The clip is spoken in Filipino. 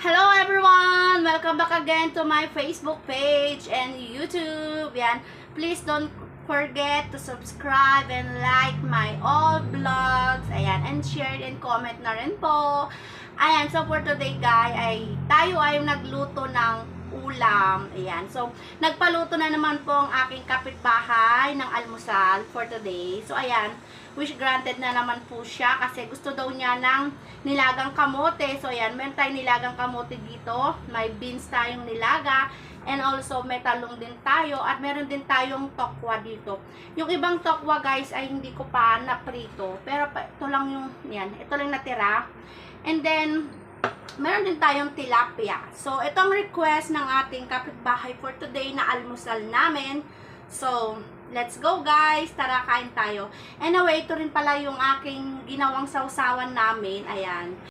Hello everyone! Welcome back again to my Facebook page and YouTube. Yan. Please don't forget to subscribe and like my old vlogs. Ayan. And share and comment na rin po. Ayan. So for today guys, tayo ay nagluto ng ulam. Ayan. So nagpaluto na naman po ang aking kapitbahay ng almusal for today. So ayan. Wish granted na naman po siya kasi gusto daw niya ng nilagang kamote. So, ayan, meron tayong nilagang kamote dito. May beans tayong nilaga. And also, may talong din tayo. At meron din tayong tokwa dito. Yung ibang tokwa, guys, ay hindi ko pa naprito. Pero, ito lang yung, yan, ito lang natira. And then, meron din tayong tilapia. So, ito ang request ng ating kapitbahay for today na almusal namin. So, let's go guys! Tara, kain tayo. Anyway, ito rin pala yung aking ginawang sausawan namin. Ayan.